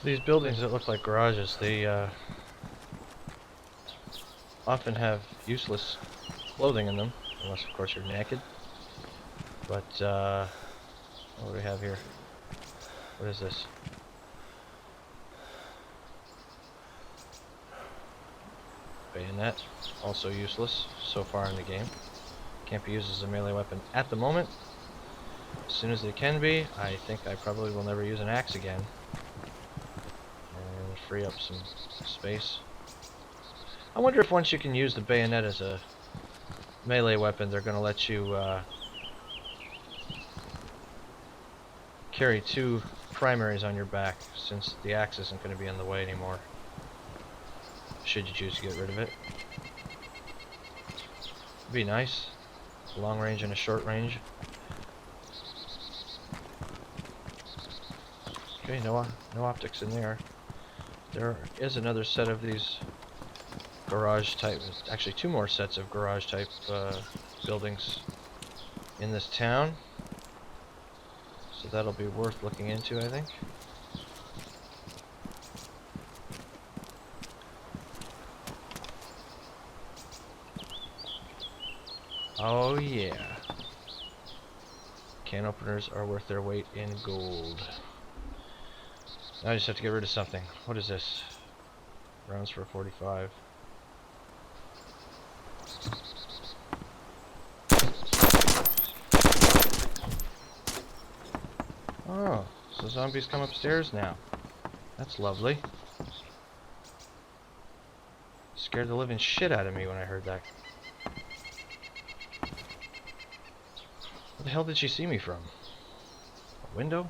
So these buildings that look like garages, they often have useless clothing in them, unless of course you're naked. But what do we have here? What is this? Bayonet, also useless so far in the game. Can't be used as a melee weapon at the moment. As soon as it can be, I think I probably will never use an axe again. And free up some space. I wonder if once you can use the bayonet as a melee weapon, they're going to let you carry two primaries on your back, since the axe isn't going to be in the way anymore. Should you choose to get rid of it. It'd be nice. Long range and a short range. Okay, no optics in there. There is another set of these garage type, actually two more sets of garage type buildings in this town. So that'll be worth looking into, I think. Oh yeah. Can openers are worth their weight in gold. Now I just have to get rid of something. What is this? Rounds for 45. Oh, so zombies come upstairs now. That's lovely. Scared the living shit out of me when I heard that. Where the hell did she see me from? A window?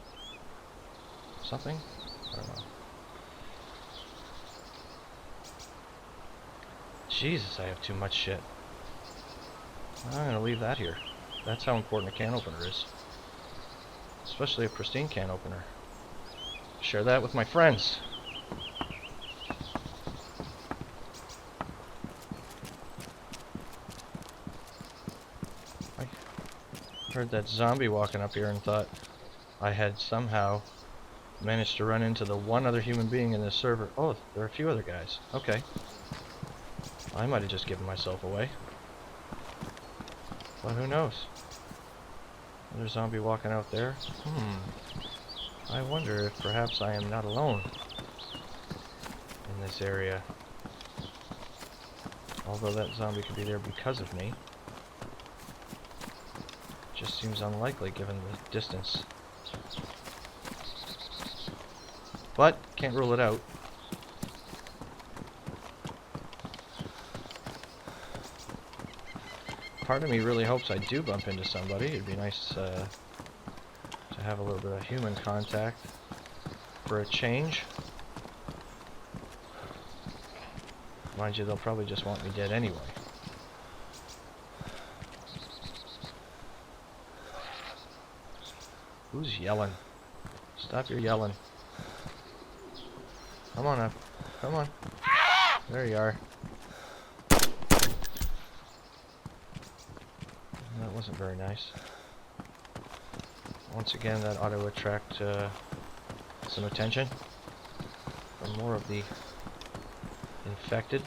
Something? I don't know. Jesus, I have too much shit. I'm gonna leave that here. That's how important a can opener is. Especially a pristine can opener. Share that with my friends. I heard that zombie walking up here and thought I had somehow managed to run into the one other human being in this server. Oh, there are a few other guys. Okay. I might have just given myself away. But who knows? Another zombie walking out there. I wonder if perhaps I am not alone in this area. Although that zombie could be there because of me. Just seems unlikely given the distance. But, can't rule it out. Part of me really hopes I do bump into somebody. It'd be nice to have a little bit of human contact for a change. Mind you, they'll probably just want me dead anyway. Who's yelling? Stop your yelling. Come on up. Come on. There you are. That wasn't very nice. Once again, that ought to attract some attention from more of the infected.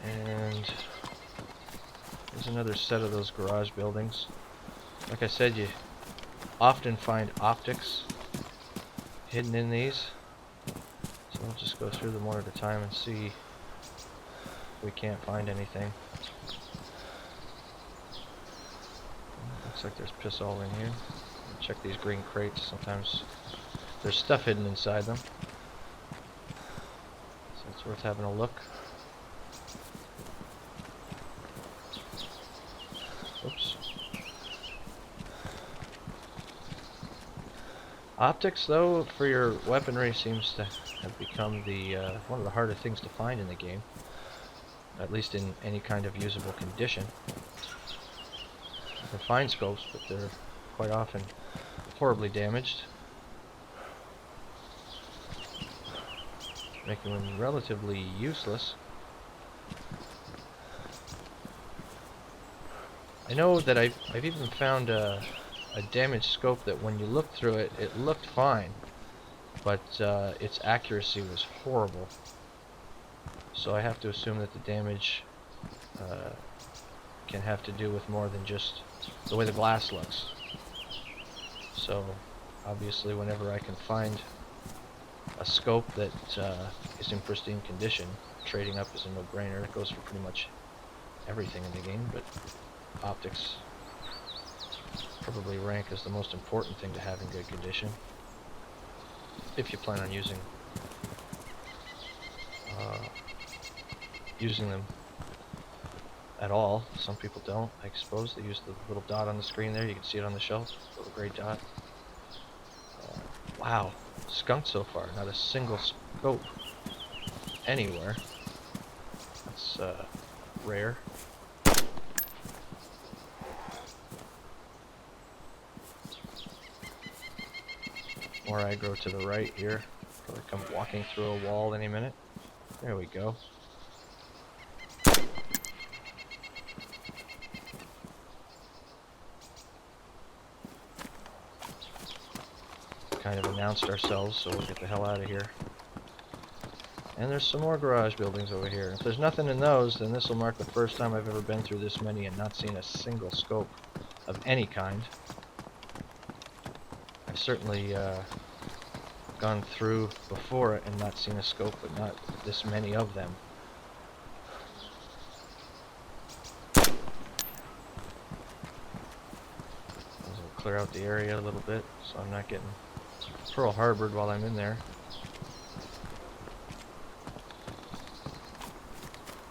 And there's another set of those garage buildings. Like I said, you often find optics hidden in these. So we'll just go through them one at a time and see if we can't find anything. Looks like there's piss all in here. Check these green crates. Sometimes there's stuff hidden inside them. So it's worth having a look. Oops. Optics, though, for your weaponry seems to have become the one of the harder things to find in the game. At least in any kind of usable condition. You can find scopes, but they're quite often horribly damaged, making them relatively useless. I know that I've even found a damaged scope that when you look through it, it looked fine, but its accuracy was horrible. So I have to assume that the damage uh, can have to do with more than just the way the glass looks. So obviously whenever I can find a scope that is in pristine condition, trading up is a no-brainer. It goes for pretty much everything in the game, but optics probably rank as the most important thing to have in good condition if you plan on using them at all. Some people don't, I suppose. They use the little dot on the screen there. You can see it on the shelf, little gray dot. Wow, skunked so far. Not a single scope anywhere. That's rare. More aggro to the right here. Probably come walking through a wall any minute. There we go. Kind of announced ourselves, so we'll get the hell out of here. And there's some more garage buildings over here. If there's nothing in those, then this will mark the first time I've ever been through this many and not seen a single scope of any kind. I've certainly gone through before it and not seen a scope, but not this many of them. I'll clear out the area a little bit so I'm not getting Pearl Harbored while I'm in there.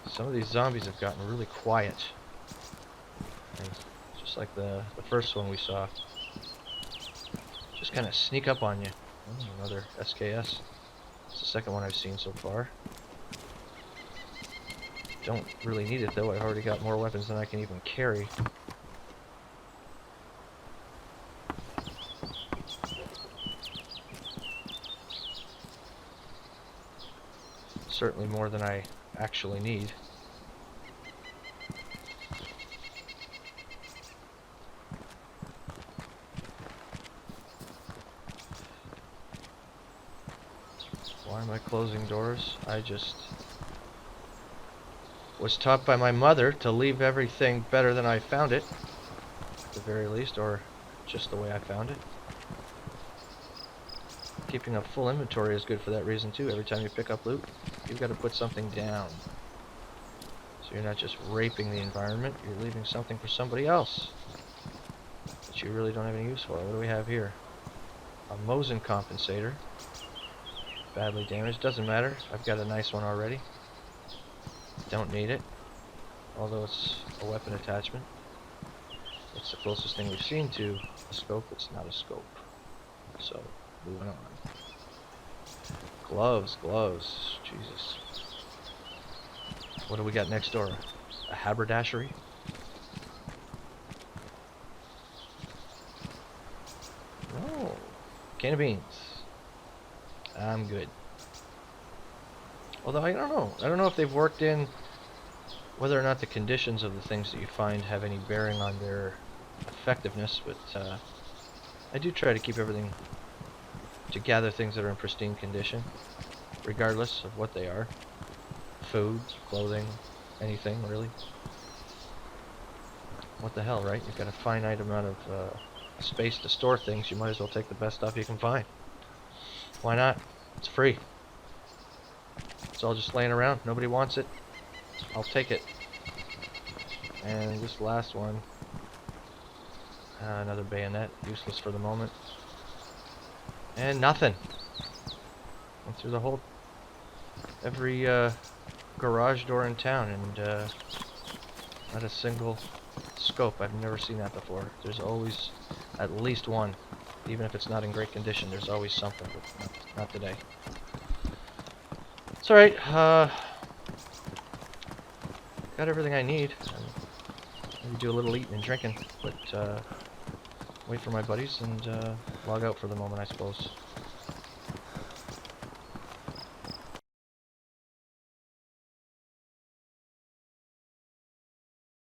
Some of these zombies have gotten really quiet. And just like the first one we saw. Just kind of sneak up on you. Oh, another SKS. It's the second one I've seen so far. Don't really need it though. I've already got more weapons than I can even carry. Certainly more than I actually need. Why am I closing doors? I just was taught by my mother to leave everything better than I found it, at the very least, or just the way I found it. Keeping a full inventory is good for that reason too. Every time you pick up loot, you've got to put something down. So you're not just raping the environment, you're leaving something for somebody else that you really don't have any use for. What do we have here? A Mosin compensator. Badly damaged, doesn't matter. I've got a nice one already. Don't need it. Although it's a weapon attachment. It's the closest thing we've seen to a scope. It's not a scope. So, moving on. Gloves, gloves. Jesus. What do we got next door? A haberdashery? Oh, can of beans. I'm good. Although I don't know. I don't know if they've worked in whether or not the conditions of the things that you find have any bearing on their effectiveness, but I do try to keep everything, to gather things that are in pristine condition, regardless of what they are. Food, clothing, anything really. What the hell, right? You've got a finite amount of space to store things. You might as well take the best stuff you can find. Why not? It's free. It's all just laying around. Nobody wants it. I'll take it. And this last one, another bayonet, useless for the moment. And nothing. Went through the whole, every garage door in town, and not a single scope. I've never seen that before. There's always at least one. Even if it's not in great condition, there's always something, but not today. It's alright, got everything I need. Maybe do a little eating and drinking, but wait for my buddies and log out for the moment, I suppose.